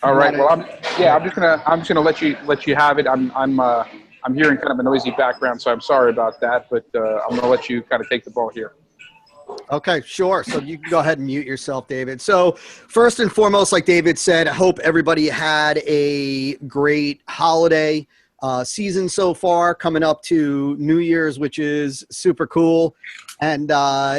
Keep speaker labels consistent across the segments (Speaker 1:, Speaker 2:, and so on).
Speaker 1: All right. Well, I'm just gonna let you have it. I'm hearing kind of a noisy background, so I'm sorry about that. But I'm gonna let you kind of take the ball here.
Speaker 2: Okay, sure. So you can go ahead and mute yourself, David. So first and foremost, like David said, I hope everybody had a great holiday season so far, coming up to New Year's, which is super cool. And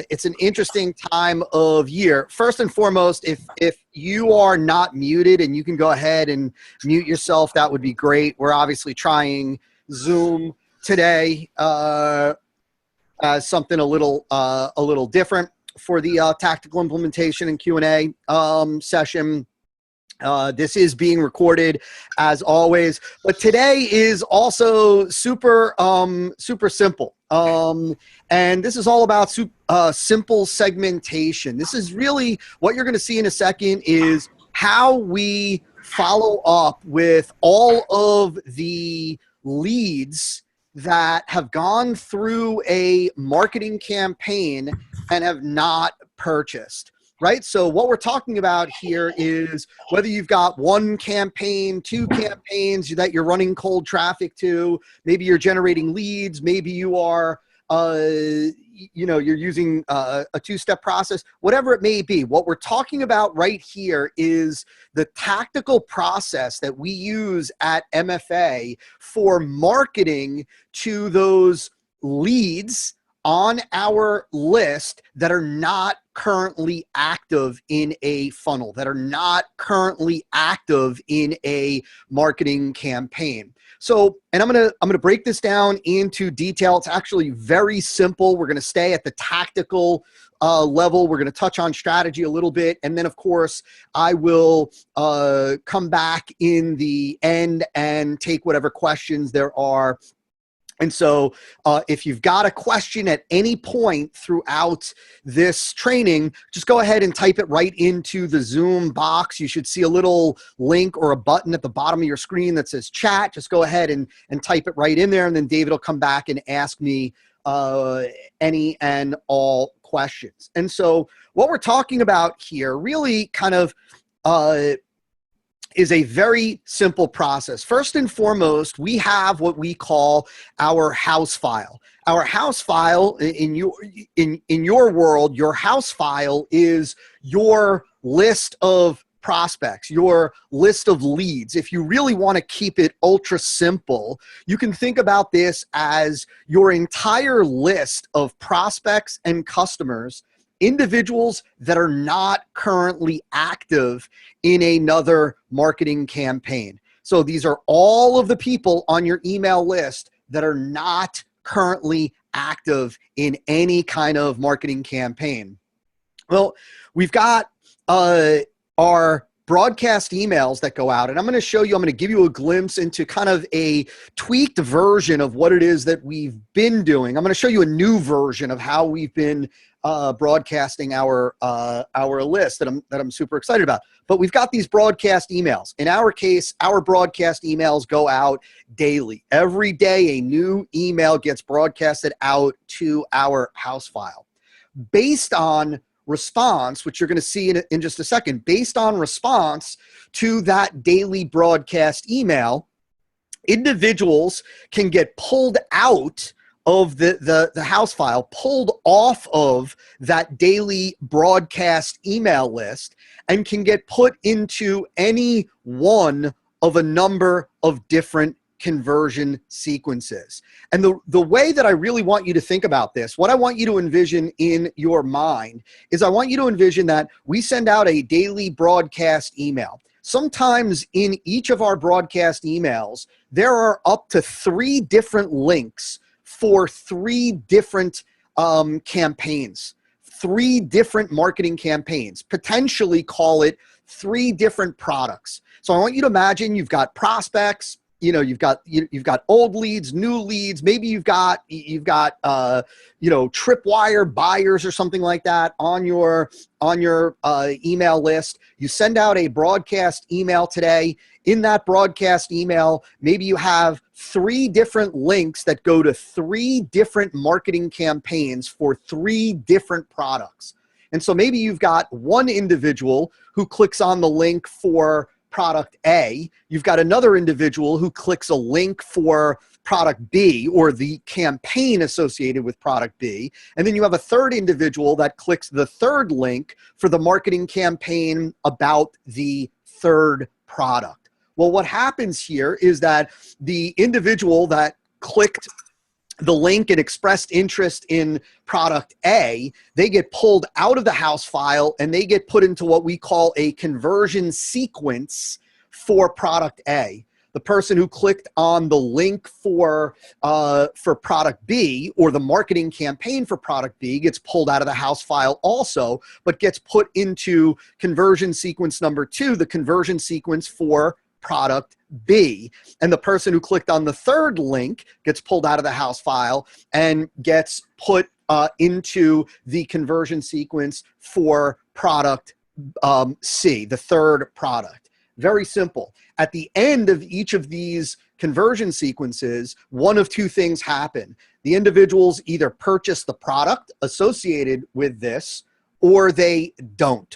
Speaker 2: it's an interesting time of year. First and foremost, if you are not muted and you can go ahead and mute yourself, that would be great. We're obviously trying Zoom today as something a little different for the tactical implementation and Q&A session. This is being recorded as always, but today is also super simple. And this is all about simple segmentation. This is really what you're going to see in a second is how we follow up with all of the leads that have gone through a marketing campaign and have not purchased. Right? So what we're talking about here is whether you've got one campaign, two campaigns that you're running cold traffic to, maybe you're generating leads, maybe you are, you're using a two-step process, whatever it may be. What we're talking about right here is the tactical process that we use at MFA for marketing to those leads on our list that are not currently active in a funnel, that are not currently active in a marketing campaign. So, and I'm gonna break this down into detail. It's actually very simple. We're gonna stay at the tactical level. We're gonna touch on strategy a little bit, and then of course I will come back in the end and take whatever questions there are. And so if you've got a question at any point throughout this training, just go ahead and type it right into the Zoom box. You should see a little link or a button at the bottom of your screen that says chat. Just go ahead and type it right in there. And then David will come back and ask me any and all questions. And so what we're talking about here really kind of is a very simple process. First and foremost, we have what we call our house file. Our house file in your world, your house file is your list of prospects, your list of leads. If you really want to keep it ultra simple, you can think about this as your entire list of prospects and customers, individuals that are not currently active in another marketing campaign. So these are all of the people on your email list that are not currently active in any kind of marketing campaign. Well, we've got our broadcast emails that go out, and I'm going to give you a glimpse into kind of a tweaked version of what it is that we've been doing. I'm going to show you a new version of how we've been broadcasting our list that I'm super excited about. But we've got these broadcast emails. In our case, our broadcast emails go out daily. Every day, a new email gets broadcasted out to our house file. Based on response, which you're going to see in just a second, based on response to that daily broadcast email, individuals can get pulled out of the house file, pulled off of that daily broadcast email list, and can get put into any one of a number of different conversion sequences. And the way that I really want you to think about this, what I want you to envision in your mind is I want you to envision that we send out a daily broadcast email. Sometimes in each of our broadcast emails, there are up to 3 different links for 3 different campaigns, 3 different marketing campaigns, potentially call it 3 different products. So I want you to imagine you've got prospects, you've got old leads, new leads. Maybe you've got tripwire buyers or something like that on your email list. You send out a broadcast email today. In that broadcast email, maybe you have 3 different links that go to 3 different marketing campaigns for 3 different products. And so maybe you've got one individual who clicks on the link for product A. You've got another individual who clicks a link for product B or the campaign associated with product B. And then you have a third individual that clicks the third link for the marketing campaign about the third product. Well, what happens here is that the individual that clicked the link and expressed interest in product A, they get pulled out of the house file and they get put into what we call a conversion sequence for product A. The person who clicked on the link for product B or the marketing campaign for product B gets pulled out of the house file also, but gets put into conversion sequence number 2, the conversion sequence for product B. And the person who clicked on the third link gets pulled out of the house file and gets put into the conversion sequence for product C, the third product. Very simple. At the end of each of these conversion sequences, one of two things happen. The individuals either purchase the product associated with this or they don't.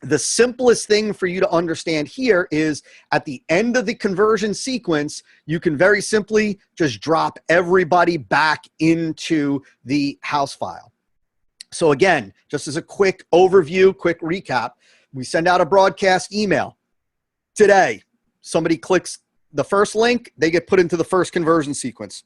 Speaker 2: The simplest thing for you to understand here is at the end of the conversion sequence, you can very simply just drop everybody back into the house file. So again, just as a quick overview, quick recap, we send out a broadcast email. Today, somebody clicks the first link, they get put into the first conversion sequence.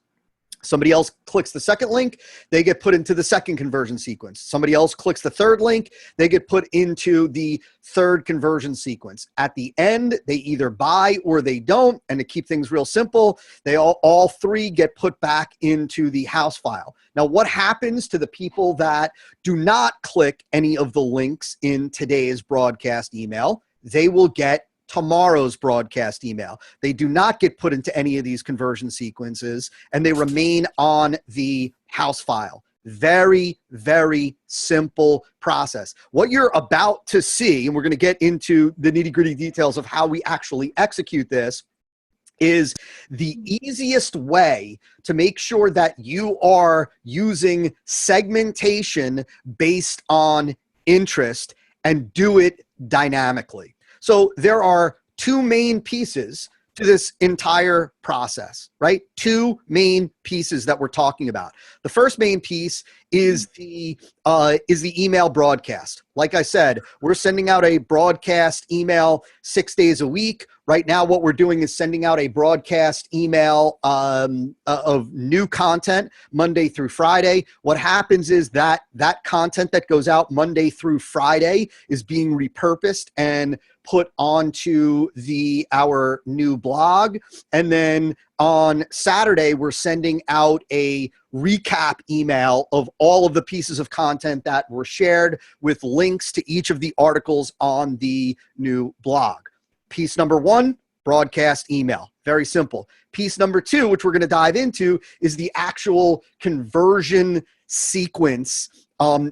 Speaker 2: Somebody else clicks the second link, they get put into the second conversion sequence. Somebody else clicks the third link, they get put into the third conversion sequence. At the end, they either buy or they don't. And to keep things real simple, they all three get put back into the house file. Now, what happens to the people that do not click any of the links in today's broadcast email? They will get tomorrow's broadcast email. They do not get put into any of these conversion sequences and they remain on the house file. Very, very simple process. What you're about to see, and we're going to get into the nitty-gritty details of how we actually execute this, is the easiest way to make sure that you are using segmentation based on interest and do it dynamically. So there are two main pieces to this entire process, right? Two main pieces that we're talking about. The first main piece is the email broadcast. Like I said, we're sending out a broadcast email 6 days a week. Right now, what we're doing is sending out a broadcast email of new content Monday through Friday. What happens is that content that goes out Monday through Friday is being repurposed and put onto our new blog. And then on Saturday, we're sending out a recap email of all of the pieces of content that were shared with links to each of the articles on the new blog. Piece number 1, broadcast email. Very simple. Piece number 2, which we're going to dive into, is the actual conversion sequence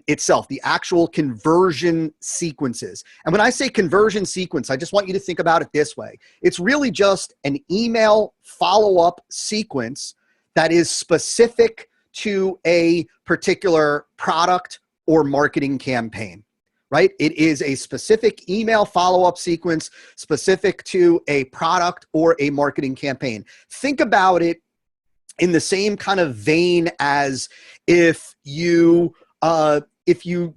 Speaker 2: itself, the actual conversion sequences. And when I say conversion sequence, I just want you to think about it this way. It's really just an email follow-up sequence that is specific to a particular product or marketing campaign, right? It is a specific email follow-up sequence specific to a product or a marketing campaign. Think about it in the same kind of vein as if you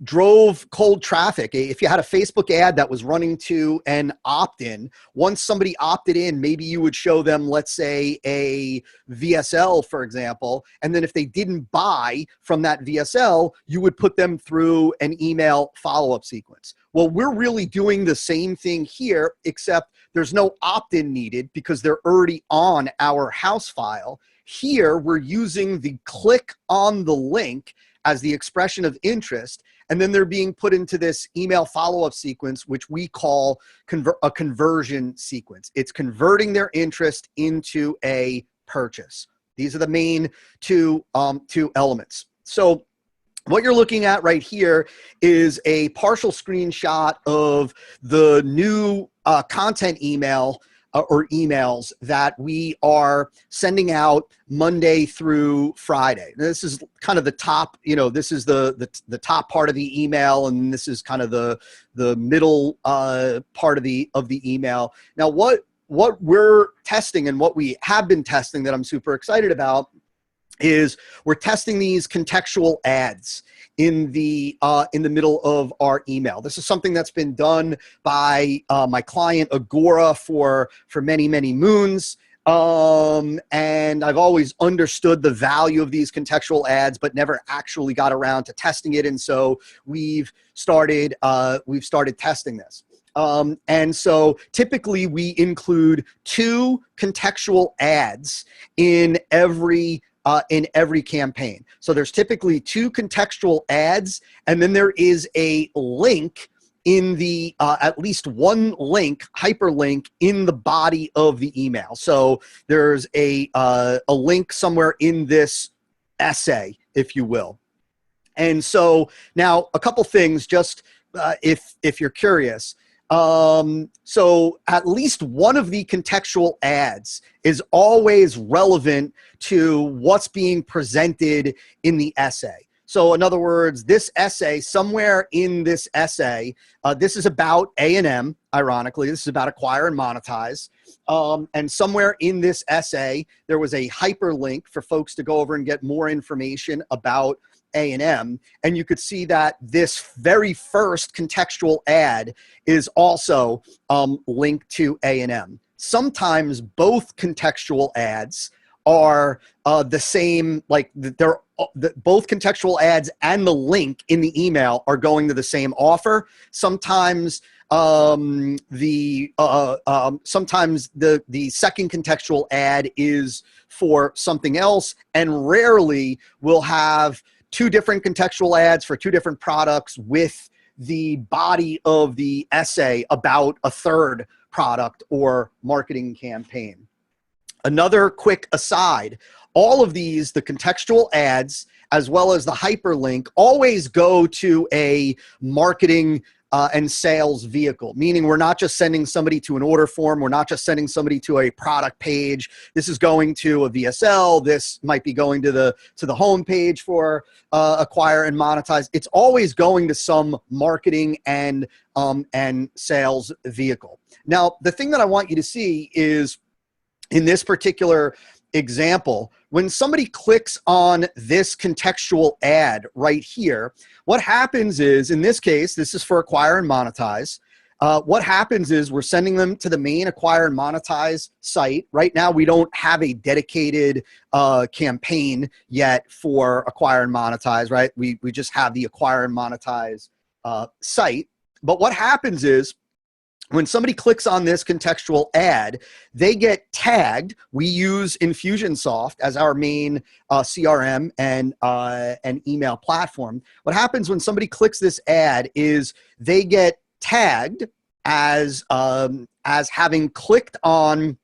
Speaker 2: drove cold traffic, if you had a Facebook ad that was running to an opt-in, once somebody opted in, maybe you would show them, let's say, a VSL, for example, and then if they didn't buy from that VSL, you would put them through an email follow-up sequence. Well, we're really doing the same thing here, except there's no opt-in needed because they're already on our house file. Here, we're using the click on the link as the expression of interest, and then they're being put into this email follow-up sequence, which we call a conversion sequence. It's converting their interest into a purchase. These are the main two elements. So what you're looking at right here is a partial screenshot of the new content email or emails that we are sending out Monday through Friday. This is kind of the top, this is the top part of the email, and this is kind of the middle part of the email. Now, what we're testing and what we have been testing that I'm super excited about is we're testing these contextual ads in the middle of our email. This is something that's been done by my client Agora for many, many moons. And I've always understood the value of these contextual ads, but never actually got around to testing it. And so we've started testing this. And so typically we include 2 contextual ads in every campaign. So there's typically 2 contextual ads, and then there is a link in the, at least one link, hyperlink in the body of the email. So there's a link somewhere in this essay, if you will. And so now a couple things, just if you're curious. So at least one of the contextual ads is always relevant to what's being presented in the essay. So in other words, this essay, somewhere in this essay, this is about A&M, ironically, this is about acquire and monetize. And somewhere in this essay, there was a hyperlink for folks to go over and get more information about A&M, and you could see that this very first contextual ad is also linked to A&M. Sometimes both contextual ads are the same, like both contextual ads and the link in the email are going to the same offer. Sometimes sometimes the second contextual ad is for something else, and rarely we'll have 2 different contextual ads for 2 different products with the body of the essay about a third product or marketing campaign. Another quick aside, all of these, the contextual ads, as well as the hyperlink, always go to a marketing and sales vehicle, meaning we're not just sending somebody to an order form. We're not just sending somebody to a product page. This is going to a VSL. This might be going to the home page for acquire and monetize. It's always going to some marketing and sales vehicle. Now, the thing that I want you to see is in this particular example, when somebody clicks on this contextual ad right here, what happens is, in this case, this is for acquire and monetize. What happens is we're sending them to the main acquire and monetize site. Right now, we don't have a dedicated campaign yet for acquire and monetize, right? We just have the acquire and monetize site. But what happens is, when somebody clicks on this contextual ad, they get tagged. We use Infusionsoft as our main CRM and email platform. What happens when somebody clicks this ad is they get tagged as having clicked to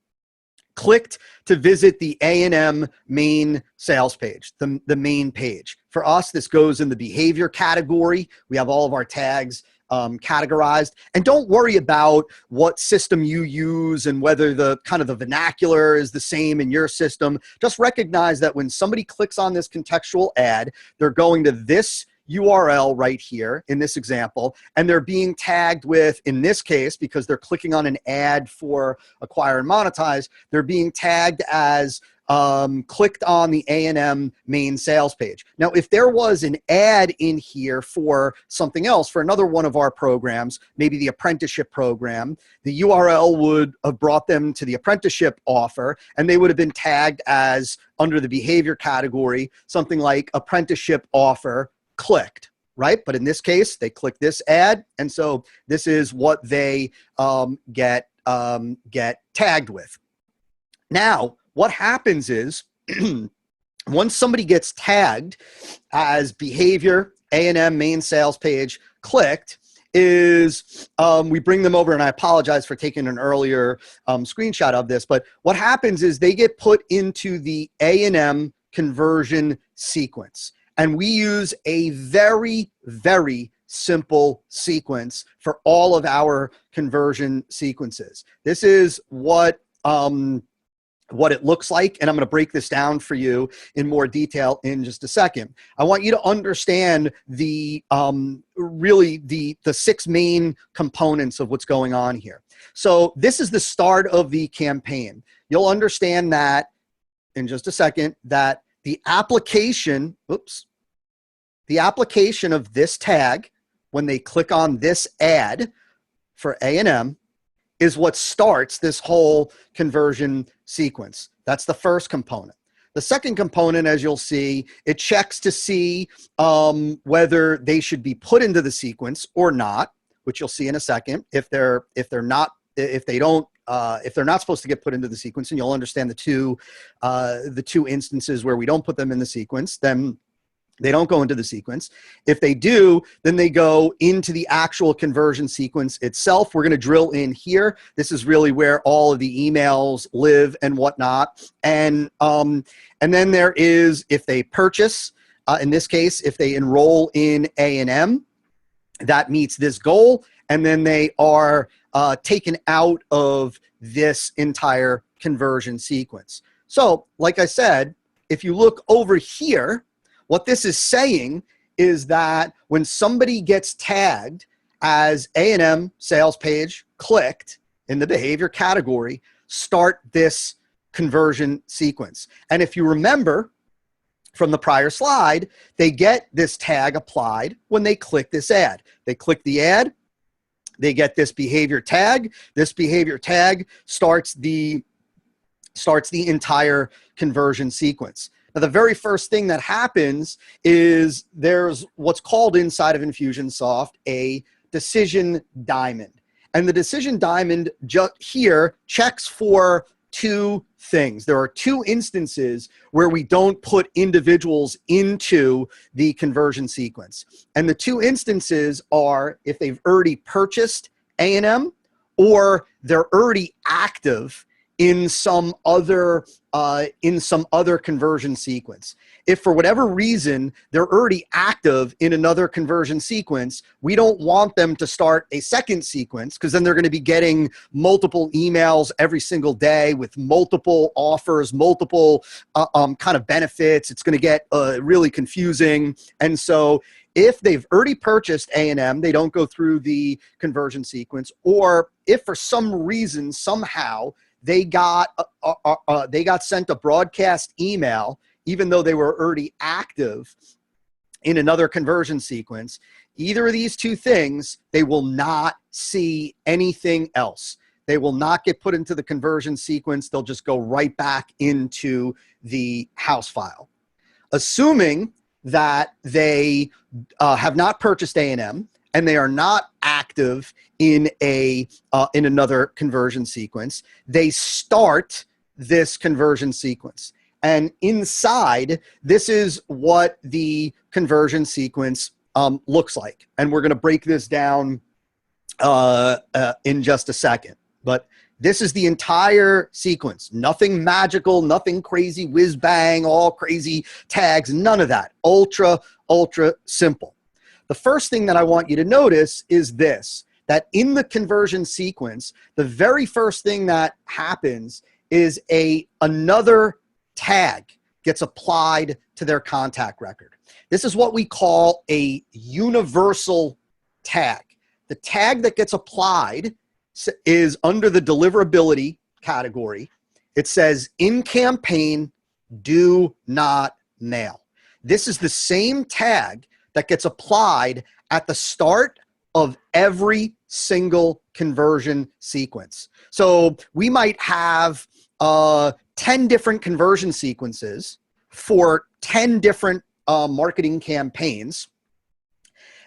Speaker 2: visit the A&M main sales page, the main page. For us, this goes in the behavior category. We have all of our tags categorized, and don't worry about what system you use and whether the kind of the vernacular is the same in your system. Just recognize that when somebody clicks on this contextual ad, they're going to this URL right here in this example, and they're being tagged with, in this case, because they're clicking on an ad for acquire and monetize, they're being tagged as clicked on the A&M main sales page. Now, if there was an ad in here for something else, for another one of our programs, maybe the apprenticeship program, the URL would have brought them to the apprenticeship offer, and they would have been tagged as, under the behavior category, something like apprenticeship offer clicked, right? But in this case, they click this ad, and so this is what they get tagged with. Now, what happens is once somebody gets tagged as behavior, A&M main sales page clicked, is we bring them over, and I apologize for taking an earlier screenshot of this, but what happens is they get put into the A&M conversion sequence. And we use a very, very simple sequence for all of our conversion sequences. This is what it looks like, and I'm going to break this down for you in more detail in just a second. I want you to understand the really the 6 main components of what's going on here. So this is the start of the campaign. You'll understand that in just a second that the application, the application of this tag, when they click on this ad for A&M, is what starts this whole conversion sequence. That's the first component. The second component, as you'll see, it checks to see whether they should be put into the sequence or not, which you'll see in a second. If they're not supposed to get put into the sequence, and you'll understand the two instances where we don't put them in the sequence, then they don't go into the sequence. If they do, then they go into the actual conversion sequence itself. We're going to drill in here. This is really where all of the emails live and whatnot. And then there is, if they purchase, in this case, if they enroll in A&M, that meets this goal. And then they are taken out of this entire conversion sequence. So, like I said, if you look over here, what this is saying is that when somebody gets tagged as A&M sales page clicked in the behavior category, start this conversion sequence. And if you remember from the prior slide, they get this tag applied when they click this ad. They click the ad, they get this behavior tag. This behavior tag starts the entire conversion sequence. Now, the very first thing that happens is there's what's called inside of Infusionsoft a decision diamond. And the decision diamond here checks for 2 things. There are 2 instances where we don't put individuals into the conversion sequence. And the 2 instances are if they've already purchased A&M or they're already active in some other conversion sequence. If for whatever reason they're already active in another conversion sequence, we don't want them to start a second sequence, because then they're going to be getting multiple emails every single day with multiple offers, multiple kind of benefits. It's going to get really confusing. And so if they've already purchased A&M, they don't go through the conversion sequence. Or if for some reason, somehow, they got sent a broadcast email, even though they were already active in another conversion sequence, either of these 2 things, they will not see anything else. They will not get put into the conversion sequence. They'll just go right back into the house file. Assuming that they have not purchased A&M and they are not active in another conversion sequence, they start this conversion sequence. And inside, this is what the conversion sequence looks like. And we're going to break this down in just a second. But this is the entire sequence. Nothing magical, nothing crazy, whiz bang, all crazy tags, none of that. Ultra, ultra simple. The first thing that I want you to notice is this, that in the conversion sequence, the very first thing that happens is another tag gets applied to their contact record. This is what we call a universal tag. The tag that gets applied is under the deliverability category. It says, in campaign, do not mail. This is the same tag that gets applied at the start of every single conversion sequence. So we might have 10 different conversion sequences for 10 different marketing campaigns.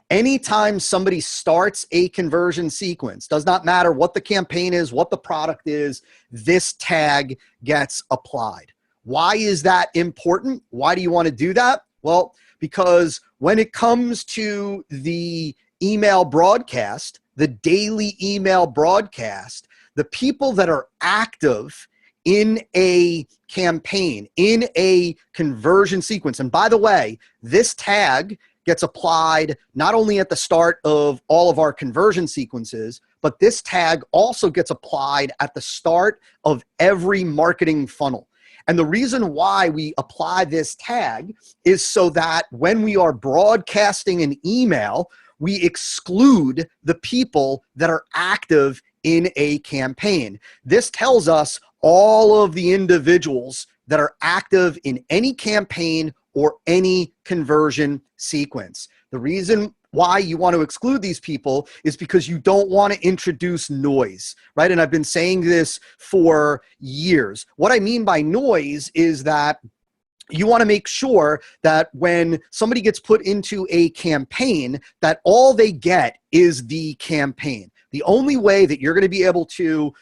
Speaker 2: Anytime somebody starts a conversion sequence, does not matter what the campaign is, what the product is, this tag gets applied. Why is that important? Why do you want to do that? Well, because when it comes to the email broadcast, the daily email broadcast, the people that are active in a campaign, in a conversion sequence, and by the way, this tag gets applied not only at the start of all of our conversion sequences, but this tag also gets applied at the start of every marketing funnel. And the reason why we apply this tag is so that when we are broadcasting an email, we exclude the people that are active in a campaign. This tells us all of the individuals that are active in any campaign or any conversion sequence. The reason why you want to exclude these people is because you don't want to introduce noise, right? And I've been saying this for years. What I mean by noise is that you want to make sure that when somebody gets put into a campaign, that all they get is the campaign. The only way that you're going to be able to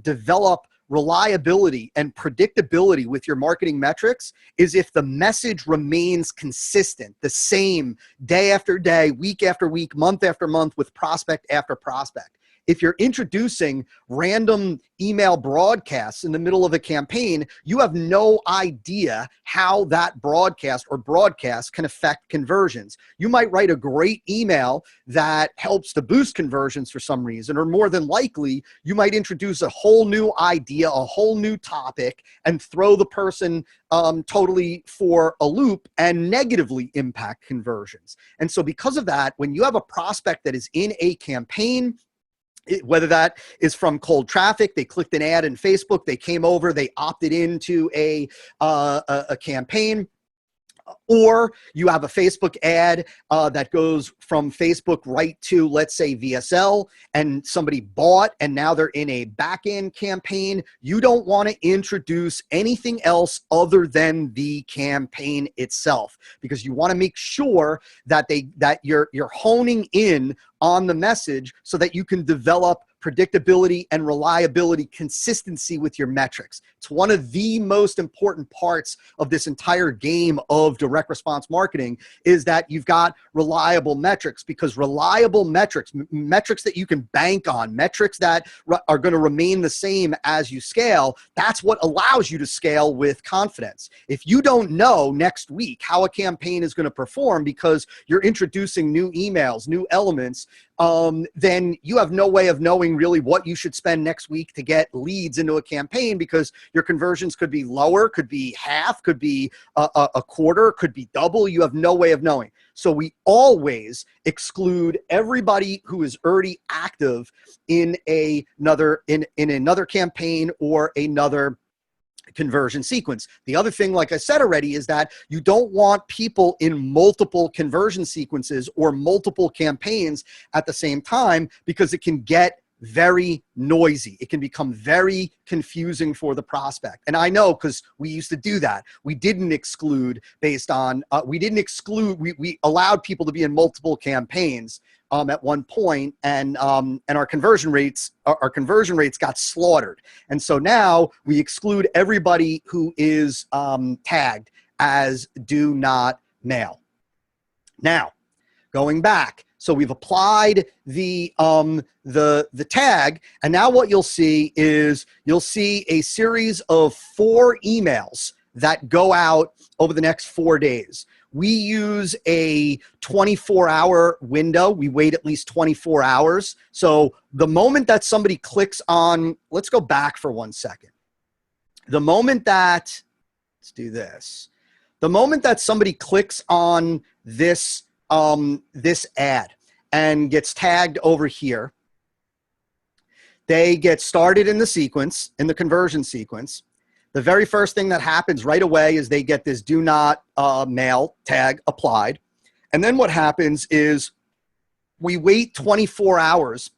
Speaker 2: develop reliability and predictability with your marketing metrics is if the message remains consistent, the same day after day, week after week, month after month, with prospect after prospect. If you're introducing random email broadcasts in the middle of a campaign, you have no idea how that broadcast or broadcast can affect conversions. You might write a great email that helps to boost conversions for some reason, or more than likely, you might introduce a whole new idea, a whole new topic, and throw the person totally for a loop and negatively impact conversions. And so because of that, when you have a prospect that is in a campaign, whether that is from cold traffic, they clicked an ad in Facebook, they came over, they opted into a campaign, or you have a Facebook ad that goes from Facebook right to, let's say, VSL, and somebody bought and now they're in a back-end campaign. You don't want to introduce anything else other than the campaign itself, because you want to make sure that you're honing in on the message so that you can develop predictability and reliability, consistency with your metrics. It's one of the most important parts of this entire game of direct response marketing, is that you've got reliable metrics, because reliable metrics, metrics that you can bank on, metrics that are going to remain the same as you scale, that's what allows you to scale with confidence. If you don't know next week how a campaign is going to perform because you're introducing new emails, new elements, then you have no way of knowing really what you should spend next week to get leads into a campaign, because your conversions could be lower, could be half, could be a quarter, could be double. You have no way of knowing. So we always exclude everybody who is already active in another campaign or another conversion sequence. The other thing, like I said already, is that you don't want people in multiple conversion sequences or multiple campaigns at the same time, because it can get very noisy. It can become very confusing for the prospect. And I know, because we used to do that. We didn't exclude based on, we allowed people to be in multiple campaigns at one point, and our conversion rates got slaughtered. And so now we exclude everybody who is tagged as do not mail. Now, going back, so we've applied the tag, and now what you'll see is you'll see a series of 4 emails that go out over the next 4 days. We use a 24-hour window. We wait at least 24 hours. So the moment that somebody clicks on, let's go back for 1 second. The moment that, let's do this. The moment that somebody clicks on this, this ad and gets tagged over here, they get started in the sequence, in the conversion sequence. The very first thing that happens right away is they get this do not mail tag applied. And then what happens is we wait 24 hours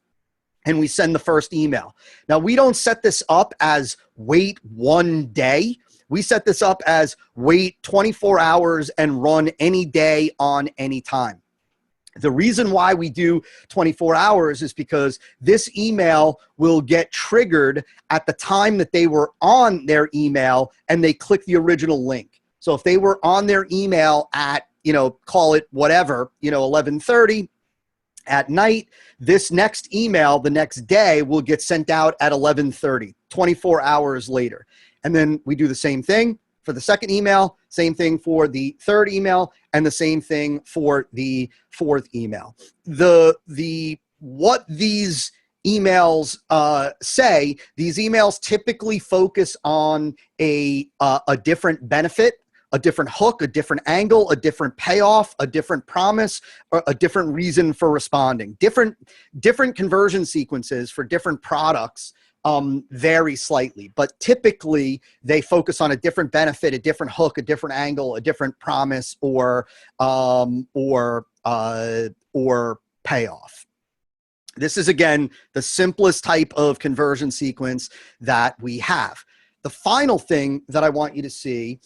Speaker 2: and we send the first email. Now, we don't set this up as wait 1 day. We set this up as wait 24 hours and run any day on any time. The reason why we do 24 hours is because this email will get triggered at the time that they were on their email and they click the original link. So if they were on their email at, call it whatever, 11:30 at night, this next email the next day will get sent out at 11:30, 24 hours later. And then we do the same thing for the second email, same thing for the third email, and the same thing for the fourth email. What these emails say, these emails typically focus on a different benefit, a different hook, a different angle, a different payoff, a different promise, or a different reason for responding. Different conversion sequences for different products vary slightly, but typically they focus on a different benefit, a different hook, a different angle, a different promise, or payoff. This is, again, the simplest type of conversion sequence that we have. The final thing that I want you to see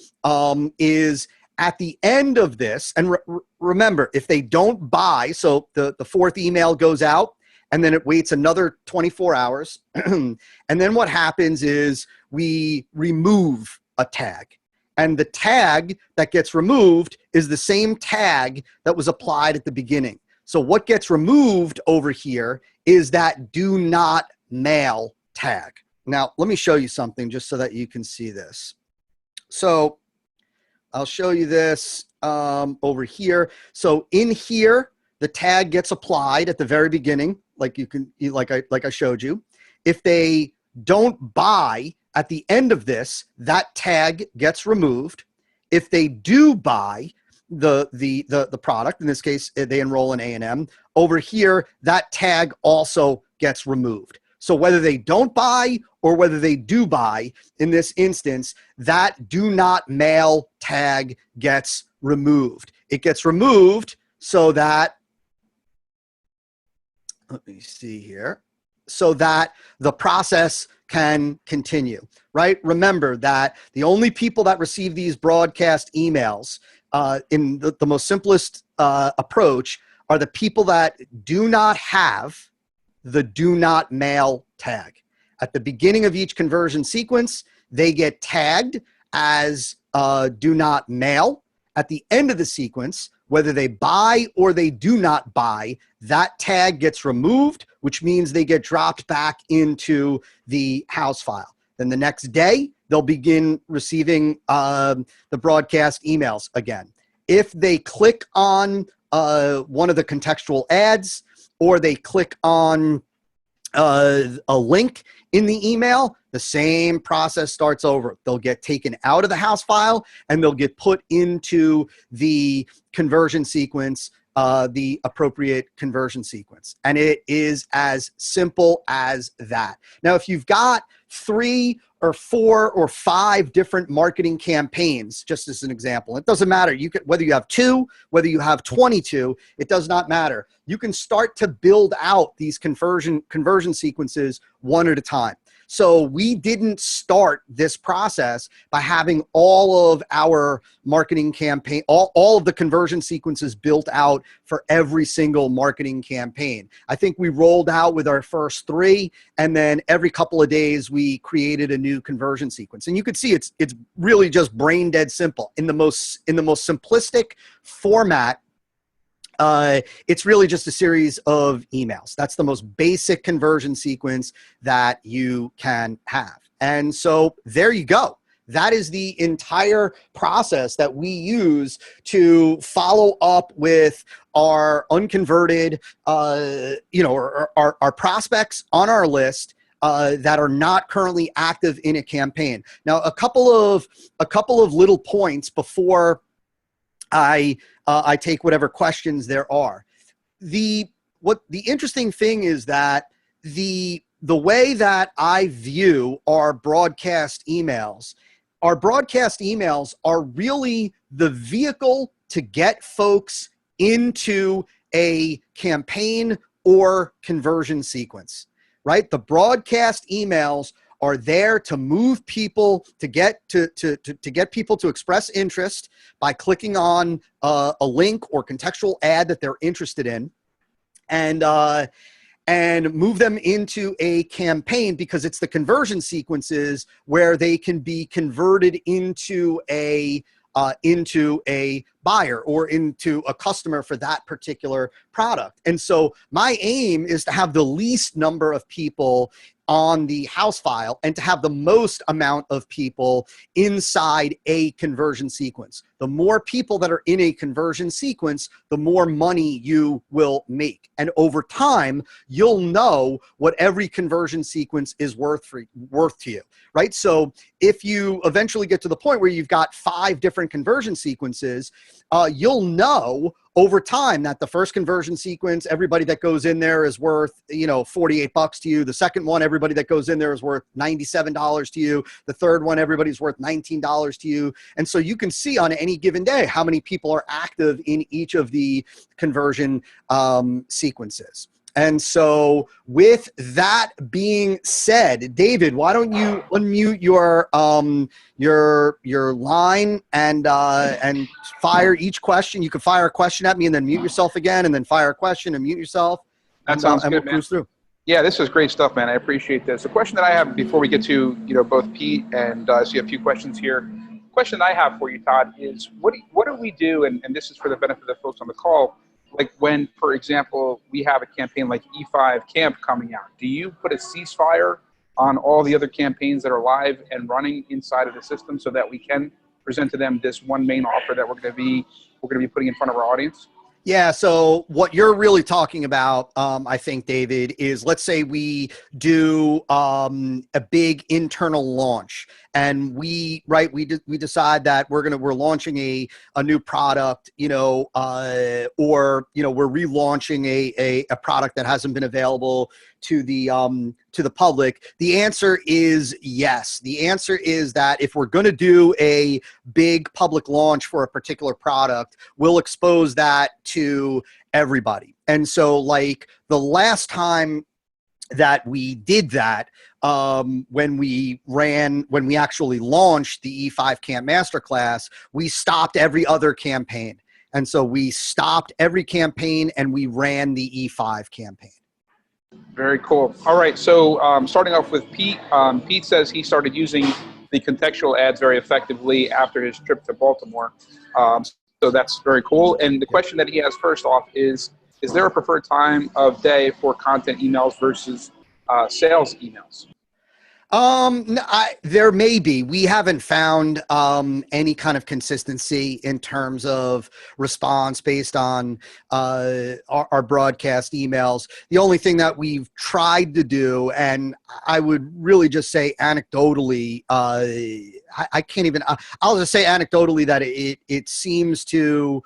Speaker 2: is at the end of this, and remember, if they don't buy, so the fourth email goes out, and then it waits another 24 hours. And then what happens is we remove a tag. And the tag that gets removed is the same tag that was applied at the beginning. So what gets removed over here is that do not mail tag. Now, let me show you something just so that you can see this. So I'll show you this over here. So in here, the tag gets applied at the very beginning, like I showed you. If they don't buy at the end of this, that tag gets removed. If they do buy the product, in this case, they enroll in A&M, over here, that tag also gets removed. So whether they don't buy or whether they do buy, in this instance, that do not mail tag gets removed. It gets removed so that, let me see here, so that the process can continue, right? Remember that the only people that receive these broadcast emails in the most simplest approach are the people that do not have the do not mail tag. At the beginning of each conversion sequence, they get tagged as do not mail. At the end of the sequence, whether they buy or they do not buy, that tag gets removed, which means they get dropped back into the house file. Then the next day, they'll begin receiving the broadcast emails again. If they click on one of the contextual ads, or they click on a link in the email, the same process starts over. They'll get taken out of the house file and they'll get put into the conversion sequence, the appropriate conversion sequence. And it is as simple as that. Now, if you've got 3 or 4 or 5 different marketing campaigns, just as an example, it doesn't matter. You could, whether you have 2, whether you have 22, it does not matter. You can start to build out these conversion sequences one at a time. So we didn't start this process by having all of our marketing campaign, all of the conversion sequences built out for every single marketing campaign. I think we rolled out with our first 3, and then every couple of days we created a new conversion sequence. And you could see it's really just brain dead simple. In the most simplistic format, it's really just a series of emails. That's the most basic conversion sequence that you can have. And so there you go. That is the entire process that we use to follow up with our unconverted, our prospects on our list that are not currently active in a campaign. Now, a couple of little points before I take whatever questions there are. The interesting thing is that the way that I view our broadcast emails are really the vehicle to get folks into a campaign or conversion sequence, right? The broadcast emails are there to move people, to get people to express interest by clicking on a link or contextual ad that they're interested in, and move them into a campaign, because it's the conversion sequences where they can be converted into a buyer or into a customer for that particular product. And so my aim is to have the least number of people on the house file and to have the most amount of people inside a conversion sequence. The more people that are in a conversion sequence, the more money you will make. And over time, you'll know what every conversion sequence is worth to you, right? So if you eventually get to the point where you've got 5 different conversion sequences, you'll know over time that the first conversion sequence, everybody that goes in there is worth, $48 to you. The second one, everybody that goes in there is worth $97 to you. The third one, everybody's worth $19 to you. And so you can see on any given day how many people are active in each of the conversion sequences. And so with that being said, David, why don't you unmute your line and fire each question. You can fire a question at me and then mute yourself again, and then fire a question and mute yourself.
Speaker 1: That sounds good,
Speaker 2: we'll
Speaker 1: man.
Speaker 2: cruise through.
Speaker 1: Yeah, this is great stuff, man. I appreciate this. The question that I have before we get to both Pete and I see a few questions here. Question I have for you, Todd, is what do we do? And this is for the benefit of the folks on the call. Like when, for example, we have a campaign like E5 Camp coming out, do you put a ceasefire on all the other campaigns that are live and running inside of the system so that we can present to them this one main offer that we're going to be putting in front of our audience?
Speaker 2: Yeah. So what you're really talking about, I think, David, is let's say we do a big internal launch, and we decide that we're launching a new product, or we're relaunching a product that hasn't been available to the public. The answer is yes. The answer is that if we're going to do a big public launch for a particular product, we'll expose that to everybody. And so, like the last time that we did that, when we actually launched the E5 Camp Masterclass, we stopped every other campaign. And so we stopped every campaign and we ran the E5 campaign.
Speaker 1: Very cool. All right. So starting off with Pete, Pete says he started using the contextual ads very effectively after his trip to Baltimore. So that's very cool. And the question that he has first off is there a preferred time of day for content emails versus sales emails?
Speaker 2: There may be. We haven't found any kind of consistency in terms of response based on our broadcast emails. The only thing that we've tried to do, and I would really just say anecdotally, I can't even. I'll just say anecdotally that it seems to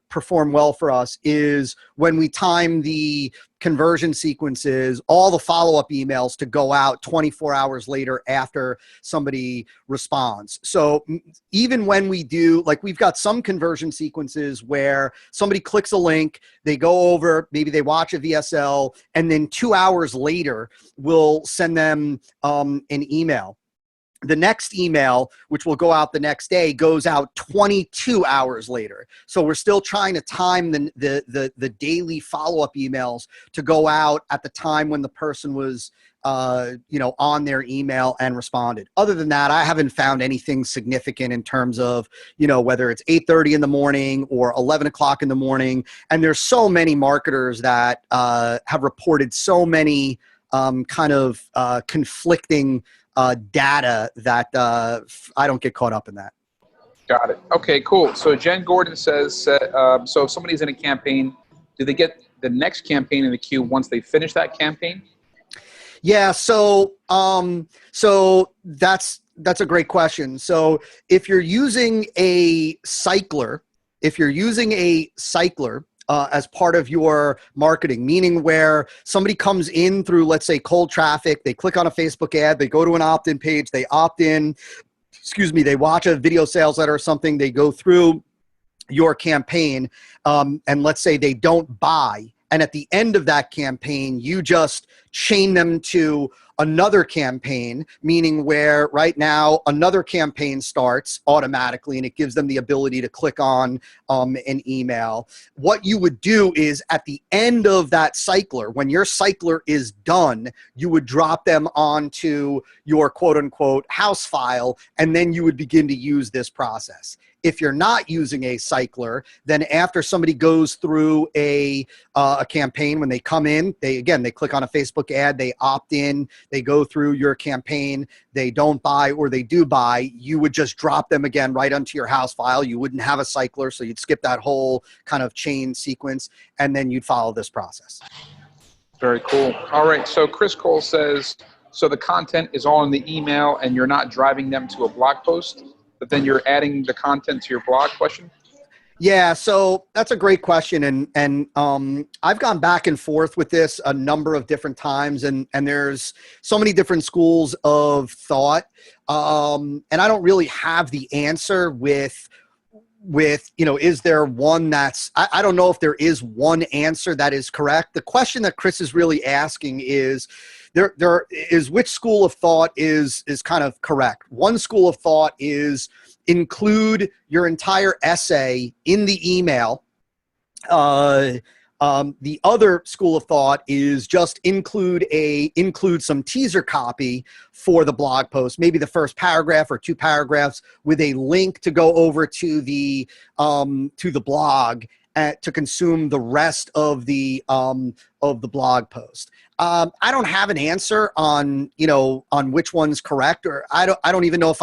Speaker 2: perform well for us, is when we time the conversion sequences, all the follow-up emails to go out 24 hours later after somebody responds. So even when we do, like, we've got some conversion sequences where somebody clicks a link, they go over, maybe they watch a VSL, and then 2 hours later, we'll send them an email. The next email, which will go out the next day, goes out 22 hours later. So we're still trying to time the daily follow-up emails to go out at the time when the person was, on their email and responded. Other than that, I haven't found anything significant in terms of, whether it's 8:30 in the morning or 11 o'clock in the morning. And there's so many marketers that have reported so many conflicting data that I don't get caught up in that.
Speaker 1: Got it. Okay, cool. So Jen Gordon says, so if somebody's in a campaign, do they get the next campaign in the queue once they finish that campaign?
Speaker 2: Yeah. So that's a great question. So if you're using a cycler, as part of your marketing, meaning where somebody comes in through, let's say, cold traffic, they click on a Facebook ad, they go to an opt-in page, they opt in, they watch a video sales letter or something, they go through your campaign, and let's say they don't buy. And at the end of that campaign, you just chain them to another campaign, meaning where right now another campaign starts automatically and it gives them the ability to click on an email. What you would do is at the end of that cycler, when your cycler is done, you would drop them onto your quote unquote house file, and then you would begin to use this process. If you're not using a cycler, then after somebody goes through a campaign, when they come in, they click on a Facebook ad, they opt in, they go through your campaign, they don't buy or they do buy, you would just drop them again right onto your house file. You wouldn't have a cycler, so you'd skip that whole kind of chain sequence, and then you'd follow this process.
Speaker 1: Very cool. All right. So Chris Cole says, so the content is all in the email and you're not driving them to a blog post, but then you're adding the content to your blog? Question?
Speaker 2: Yeah, so that's a great question. And I've gone back and forth with this a number of different times, and there's so many different schools of thought. And I don't really have the answer with, is there one that's, I don't know if there is one answer that is correct. The question that Chris is really asking is, there is which school of thought is kind of correct. One school of thought is include your entire essay in the email. The other school of thought is just include some teaser copy for the blog post, maybe the first paragraph or 2 paragraphs with a link to go over to the blog to consume the rest of the blog post. I don't have an answer on which one's correct, or I don't even know if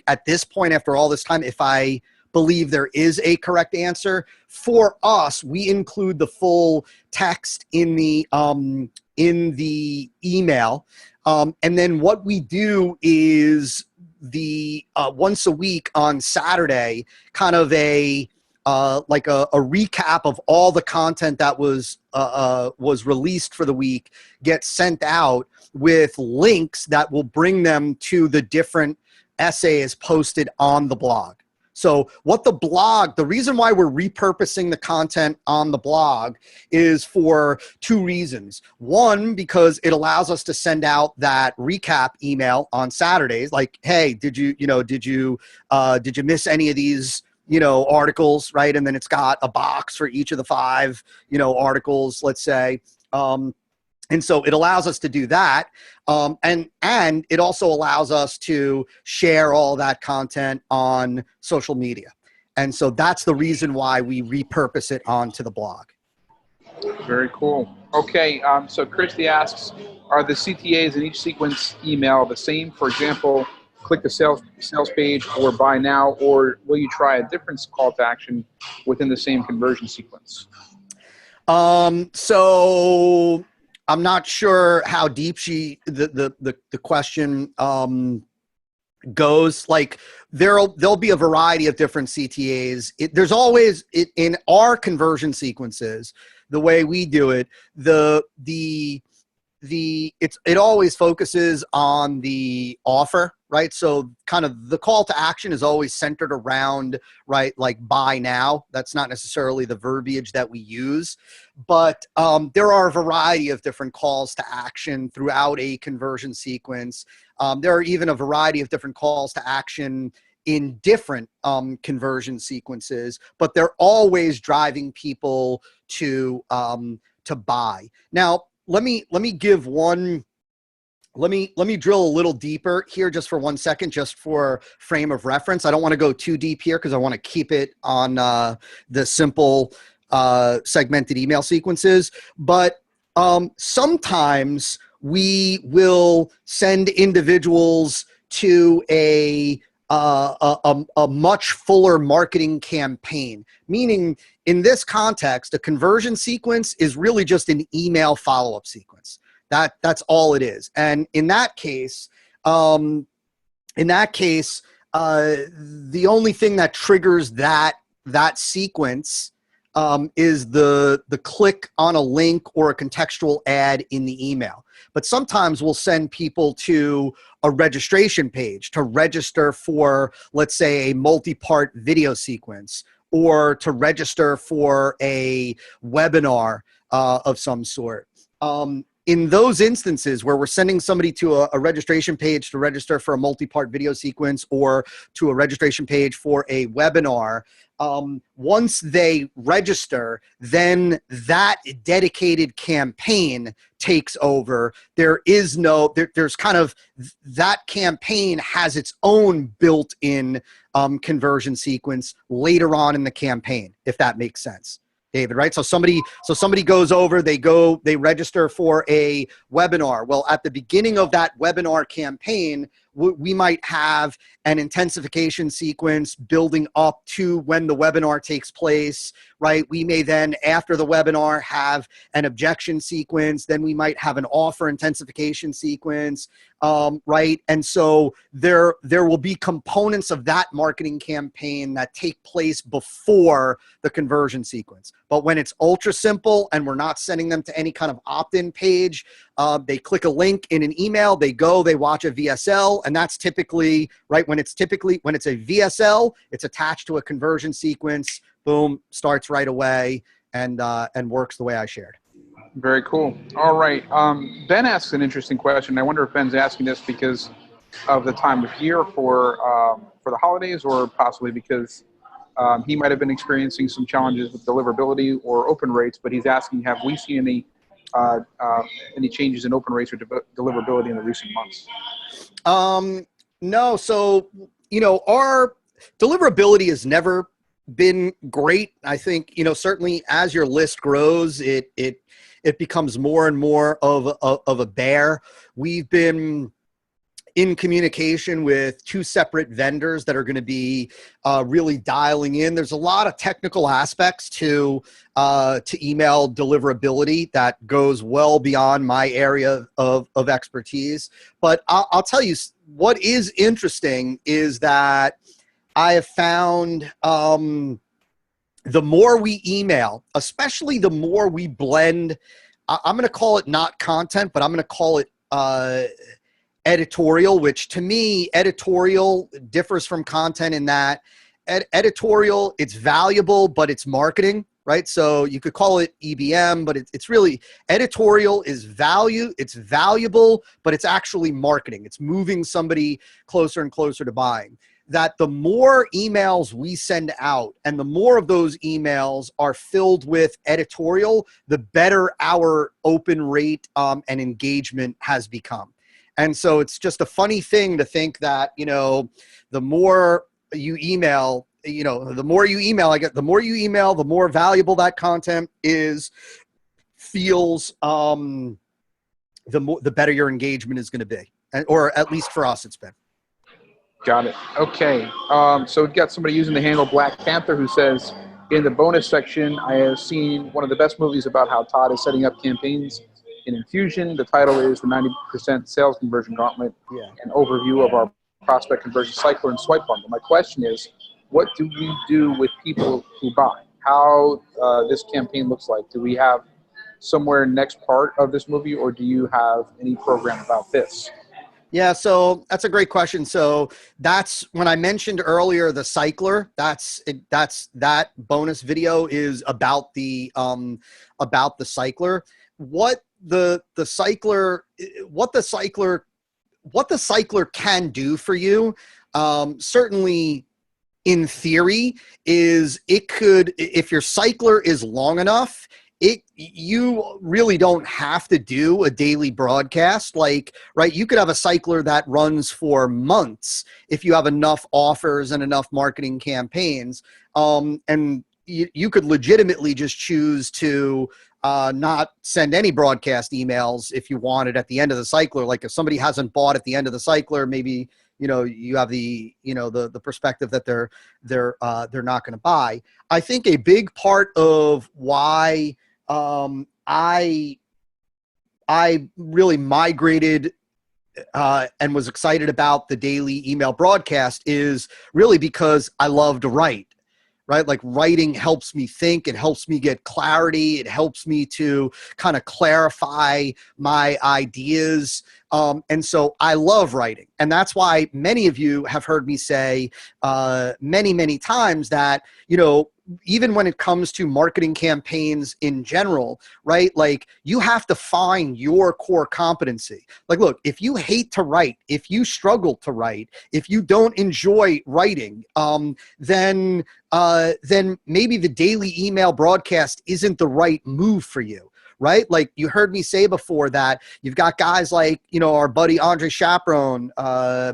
Speaker 2: at this point, after all this time, if I believe there is a correct answer. For us, we include the full text in the email. And then what we do is once a week on Saturday, kind of like a recap of all the content that was released for the week gets sent out with links that will bring them to the different essays posted on the blog. So the reason why we're repurposing the content on the blog is for 2 reasons. One, because it allows us to send out that recap email on Saturdays, like, hey, did you miss any of these articles, right? And then it's got a box for each of the 5, articles, let's say. And so it allows us to do that. And it also allows us to share all that content on social media. And so that's the reason why we repurpose it onto the blog.
Speaker 1: Very cool. Okay. So Christy asks, are the CTAs in each sequence email the same? For example, click the sales page or buy now, or will you try a different call to action within the same conversion sequence?
Speaker 2: So I'm not sure how deep the question goes. Like there'll be a variety of different CTAs. There's always in our conversion sequences, the way we do it, it always focuses on the offer, right? So kind of the call to action is always centered around, right, like buy now. That's not necessarily the verbiage that we use, but there are a variety of different calls to action throughout a conversion sequence. There are even a variety of different calls to action in different conversion sequences, but they're always driving people to buy. Now, let me give one. Let me drill a little deeper here just for 1 second, just for frame of reference. I don't want to go too deep here because I want to keep it on the simple segmented email sequences. But sometimes we will send individuals to a much fuller marketing campaign, meaning in this context, a conversion sequence is really just an email follow-up sequence. That's all it is. And in that case, the only thing that triggers that sequence is the click on a link or a contextual ad in the email. But sometimes we'll send people to a registration page to register for, let's say, a multi-part video sequence, or to register for a webinar of some sort. In those instances where we're sending somebody to a registration page to register for a multi-part video sequence or to a registration page for a webinar, once they register, then that dedicated campaign takes over. There's kind of, that campaign has its own built-in conversion sequence later on in the campaign, if that makes sense, David, right? So somebody goes over, they register for a webinar. Well, at the beginning of that webinar campaign, we might have an intensification sequence building up to when the webinar takes place, right? We may then, after the webinar, have an objection sequence. Then we might have an offer intensification sequence, right? And so there will be components of that marketing campaign that take place before the conversion sequence. But when it's ultra simple and we're not sending them to any kind of opt-in page, they click a link in an email, they watch a VSL, and that's typically, right, when it's a VSL, it's attached to a conversion sequence, boom, starts right away, and works the way I shared.
Speaker 1: Very cool. All right. Ben asks an interesting question. I wonder if Ben's asking this because of the time of year for the holidays, or possibly because he might have been experiencing some challenges with deliverability or open rates, but he's asking, have we seen any changes in open rates or deliverability in the recent months?
Speaker 2: No. So, our deliverability has never been great. I think, certainly as your list grows, it becomes more and more of a bear. We've been in communication with two separate vendors that are going to be really dialing in. There's a lot of technical aspects to email deliverability that goes well beyond my area of expertise. But I'll tell you, what is interesting is that I have found the more we email, especially the more we blend, I'm going to call it not content, but I'm going to call it editorial, which to me, editorial differs from content in that editorial, it's valuable, but it's marketing, right? So you could call it EBM, but it's really, editorial is value, it's valuable, but it's actually marketing. It's moving somebody closer and closer to buying. That the more emails we send out and the more of those emails are filled with editorial, the better our open rate and engagement has become. And so it's just a funny thing to think that, the more you email, the more you email, the more valuable that content feels, the better your engagement is going to be. Or at least for us, it's been.
Speaker 1: Got it. Okay. So we've got somebody using the handle Black Panther who says, in the bonus section, I have seen one of the best movies about how Todd is setting up campaigns in Infusion. The title is The 90% Sales Conversion Gauntlet, an overview of our prospect conversion cycler and swipe bundle. My question is, what do we do with people who buy? How this campaign looks like? Do we have somewhere next part of this movie, or do you have any program about this?
Speaker 2: Yeah, so that's a great question. So that's when I mentioned earlier the cycler. That's that bonus video is about the cycler. What the cycler can do for you, certainly in theory, is it could, if your cycler is long enough, you really don't have to do a daily broadcast. Like, right, you could have a cycler that runs for months if you have enough offers and enough marketing campaigns. And you could legitimately just choose to not send any broadcast emails if you wanted at the end of the cycler. Like if somebody hasn't bought at the end of the cycler, maybe, you have the perspective that they're not going to buy. I think a big part of why I really migrated and was excited about the daily email broadcast is really because I love to write, right? Like writing helps me think, it helps me get clarity, it helps me to kind of clarify my ideas. And so I love writing. And that's why many of you have heard me say many, many times that, even when it comes to marketing campaigns in general, right? Like you have to find your core competency. Like, look, if you hate to write, if you struggle to write, if you don't enjoy writing, then then maybe the daily email broadcast isn't the right move for you. Right? Like you heard me say before that you've got guys like, our buddy Andre Chaperone,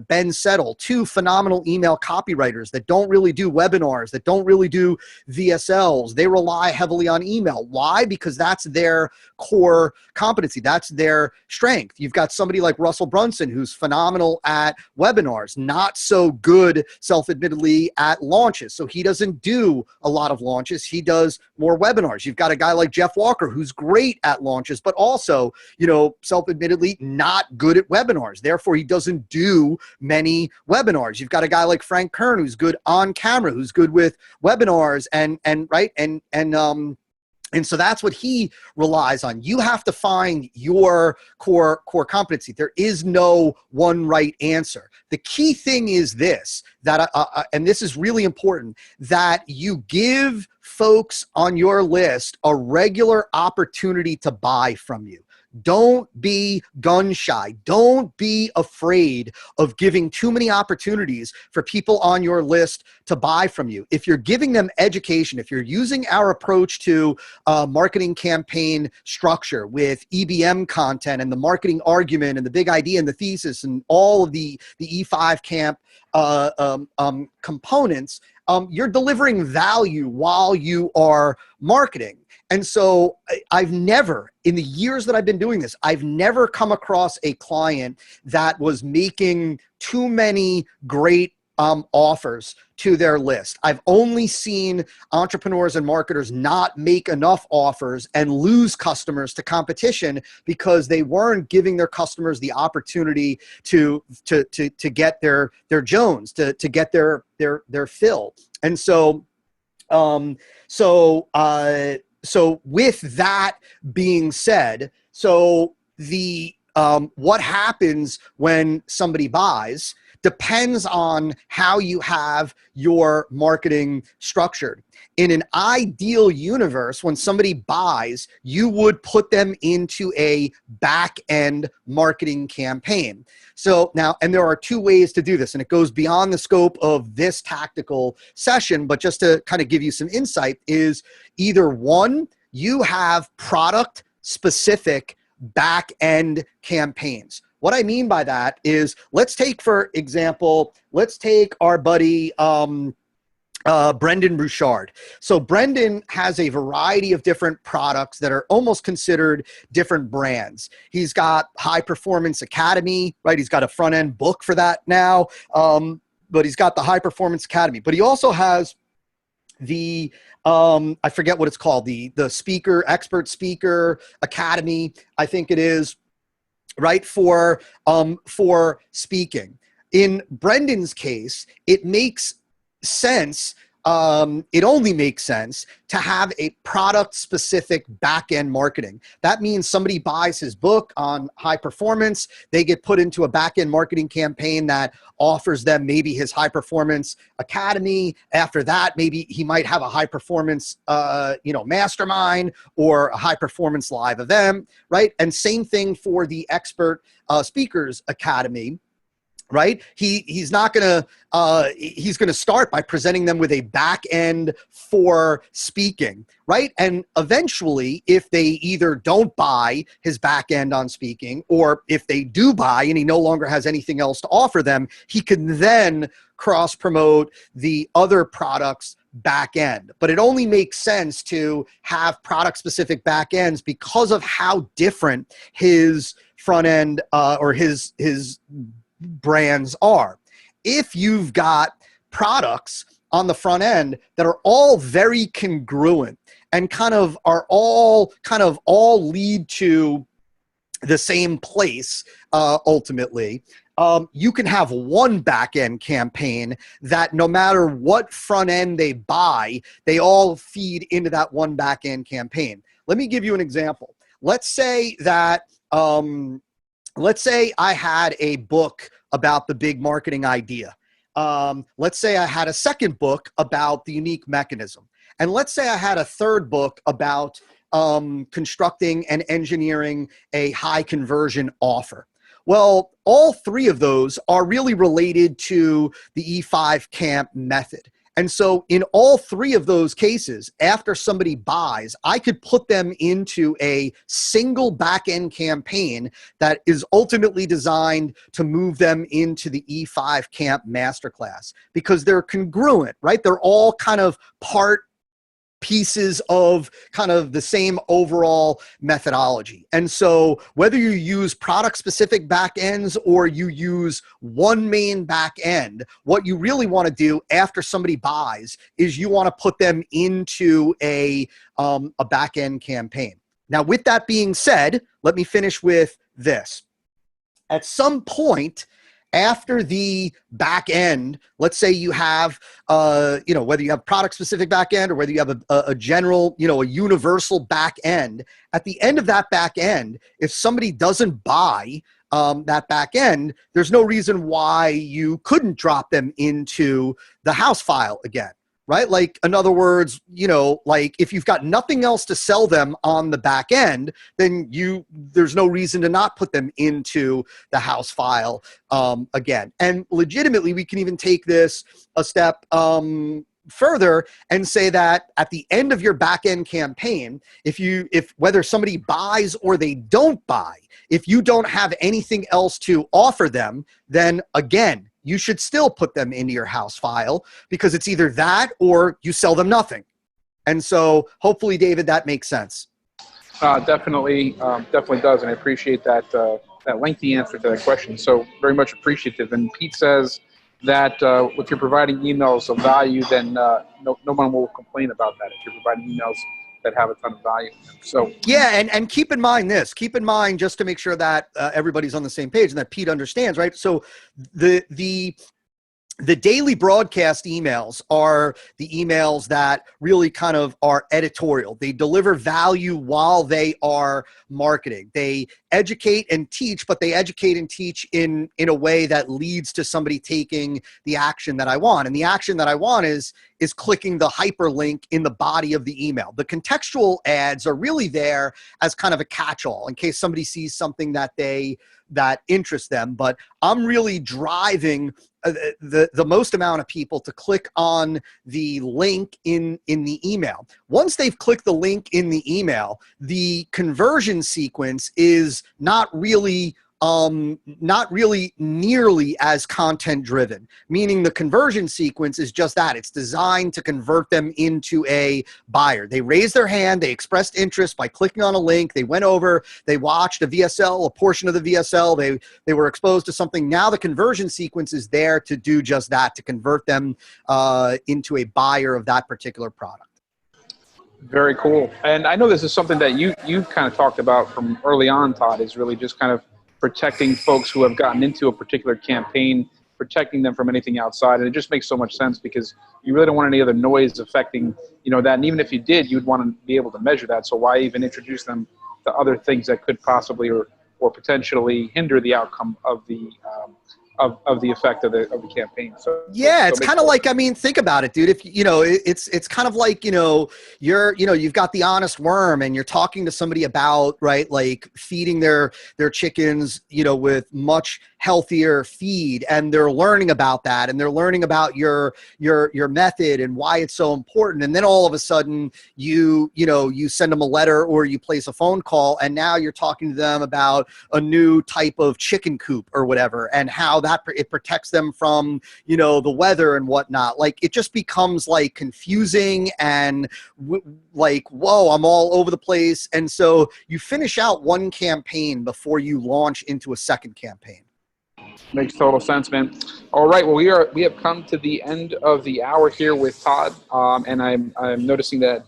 Speaker 2: Ben Settle, two phenomenal email copywriters that don't really do webinars, that don't really do VSLs. They rely heavily on email. Why? Because that's their core competency. That's their strength. You've got somebody like Russell Brunson, who's phenomenal at webinars, not so good, self-admittedly, at launches. So he doesn't do a lot of launches. He does more webinars. You've got a guy like Jeff Walker, who's great at launches, but also, self-admittedly not good at webinars. Therefore, he doesn't do many webinars. You've got a guy like Frank Kern, who's good on camera, who's good with webinars and so that's what he relies on. You have to find your core competency. There is no one right answer. The key thing is this, that and this is really important, that you give folks on your list a regular opportunity to buy from you. Don't be gun shy. Don't be afraid of giving too many opportunities for people on your list to buy from you. If you're giving them education, if you're using our approach to marketing campaign structure with EBM content and the marketing argument and the big idea and the thesis and all of the E5 camp components, you're delivering value while you are marketing. And so I've never, in the years that I've been doing this, I've never come across a client that was making too many great offers to their list. I've only seen entrepreneurs and marketers not make enough offers and lose customers to competition because they weren't giving their customers the opportunity to get their Jones, to get their fill. And so so with that being said, so the what happens when somebody buys depends on how you have your marketing structured. In an ideal universe, when somebody buys, you would put them into a back-end marketing campaign. So now, and there are two ways to do this, and it goes beyond the scope of this tactical session, but just to kind of give you some insight is either one, you have product-specific back-end campaigns. What I mean by that is, let's take, for example, our buddy Brendan Bouchard. So Brendan has a variety of different products that are almost considered different brands. He's got High Performance Academy, right? He's got a front end book for that now, but he's got the High Performance Academy. But he also has the I forget what it's called, the Expert Speaker Academy, I think it is, right, for speaking. In Brendan's case, it makes sense. It only makes sense to have a product-specific back-end marketing. That means somebody buys his book on high performance, they get put into a back-end marketing campaign that offers them maybe his High Performance Academy. After that, maybe he might have a high performance, mastermind or a high performance live event, right? And same thing for the Expert Speakers Academy. Right? He's not going to, he's going to start by presenting them with a back end for speaking, right? And eventually, if they either don't buy his back end on speaking, or if they do buy and he no longer has anything else to offer them, he can then cross promote the other products back end. But it only makes sense to have product specific back ends because of how different his front end or his brands are. If you've got products on the front end that are all very congruent and all lead to the same place, ultimately, you can have one back end campaign that no matter what front end they buy, they all feed into that one back end campaign. Let me give you an example. Let's say that let's say I had a book about the big marketing idea. Let's say I had a second book about the unique mechanism. And let's say I had a third book about constructing and engineering a high conversion offer. Well, all three of those are really related to the E5 camp method. And so in all three of those cases, after somebody buys, I could put them into a single back-end campaign that is ultimately designed to move them into the E5 Camp Masterclass because they're congruent, right? They're all kind of part pieces of kind of the same overall methodology. And so whether you use product specific backends or you use one main back end, what you really want to do after somebody buys is you want to put them into a back end campaign. Now, with that being said, let me finish with this. At some point, after the back end, let's say you have, whether you have product specific back end or whether you have a general, a universal back end, at the end of that back end, if somebody doesn't buy that back end, there's no reason why you couldn't drop them into the house file again. Right? Like, in other words, like if you've got nothing else to sell them on the back end, then there's no reason to not put them into the house file again. And legitimately, we can even take this a step further and say that at the end of your back end campaign, if whether somebody buys or they don't buy, if you don't have anything else to offer them, then again, you should still put them into your house file because it's either that or you sell them nothing. And so hopefully, David, that makes sense.
Speaker 1: Definitely does. And I appreciate that lengthy answer to that question. So very much appreciative. And Pete says that if you're providing emails of value, then no one will complain about that. If you're providing emails that have a ton of value. So
Speaker 2: yeah, and keep in mind this. Keep in mind, just to make sure that everybody's on the same page and that Pete understands, right? So the daily broadcast emails are the emails that really kind of are editorial. They deliver value while they are marketing. They educate and teach, but they educate and teach in a way that leads to somebody taking the action that I want. And the action that I want is clicking the hyperlink in the body of the email. The contextual ads are really there as kind of a catch-all in case somebody sees something that interests them. But I'm really driving the most amount of people to click on the link in the email. Once they've clicked the link in the email, the conversion sequence is not really nearly as content driven, meaning the conversion sequence is just that. It's designed to convert them into a buyer. They raised their hand, they expressed interest by clicking on a link, they went over, they watched a VSL, a portion of the VSL, they were exposed to something. Now the conversion sequence is there to do just that, to convert them into a buyer of that particular product.
Speaker 1: Very cool. And I know this is something that you kind of talked about from early on, Todd, is really just kind of protecting folks who have gotten into a particular campaign, protecting them from anything outside. And it just makes so much sense because you really don't want any other noise affecting, that. And even if you did, you'd want to be able to measure that. So why even introduce them to other things that could possibly or potentially hinder the outcome of the effect of the campaign. So
Speaker 2: yeah, it's kind of like, think about it, dude. If it's kind of like, you've got the honest worm and you're talking to somebody about, right, like feeding their chickens, with much healthier feed, and they're learning about that, and they're learning about your method and why it's so important. And then all of a sudden you send them a letter or you place a phone call, and now you're talking to them about a new type of chicken coop or whatever, and how that it protects them from, the weather and whatnot. Like, it just becomes like confusing and like, whoa, I'm all over the place. And so you finish out one campaign before you launch into a second campaign.
Speaker 1: Makes total sense, man. All right. Well, we have come to the end of the hour here with Todd, and I'm noticing that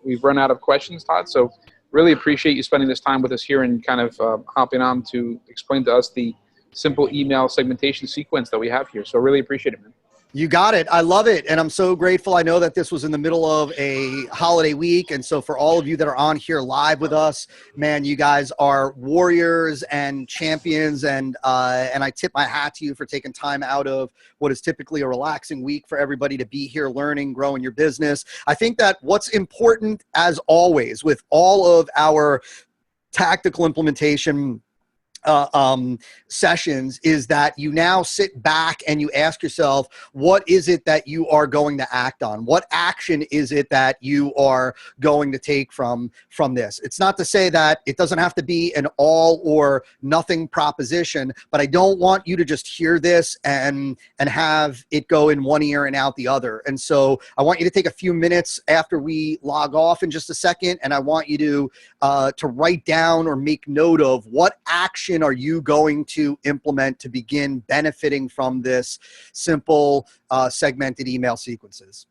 Speaker 1: we've run out of questions, Todd. So really appreciate you spending this time with us here and kind of hopping on to explain to us the simple email segmentation sequence that we have here. So really appreciate it, man.
Speaker 2: You got it. I love it. And I'm so grateful. I know that this was in the middle of a holiday week. And so for all of you that are on here live with us, man, you guys are warriors and champions. And I tip my hat to you for taking time out of what is typically a relaxing week for everybody to be here learning, growing your business. I think that what's important, as always, with all of our tactical implementation sessions is that you now sit back and you ask yourself, what is it that you are going to act on? What action is it that you are going to take from this? It's not to say that it doesn't have to be an all or nothing proposition, but I don't want you to just hear this and have it go in one ear and out the other. And so I want you to take a few minutes after we log off in just a second, and I want you to write down or make note of what action are you going to implement to begin benefiting from this simple segmented email sequences.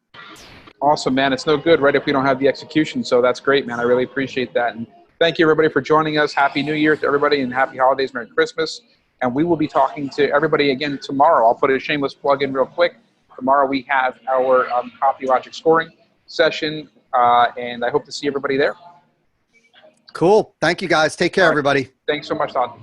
Speaker 1: Awesome, man. It's no good, right, if we don't have the execution. So that's great, man. I really appreciate that. And thank you, everybody, for joining us. Happy New Year to everybody, and happy holidays, Merry Christmas. And we will be talking to everybody again tomorrow. I'll put a shameless plug in real quick. Tomorrow we have our CopyLogic scoring session, and I hope to see everybody there.
Speaker 2: Cool. Thank you, guys. Take care, everybody.
Speaker 1: Thanks so much, Todd.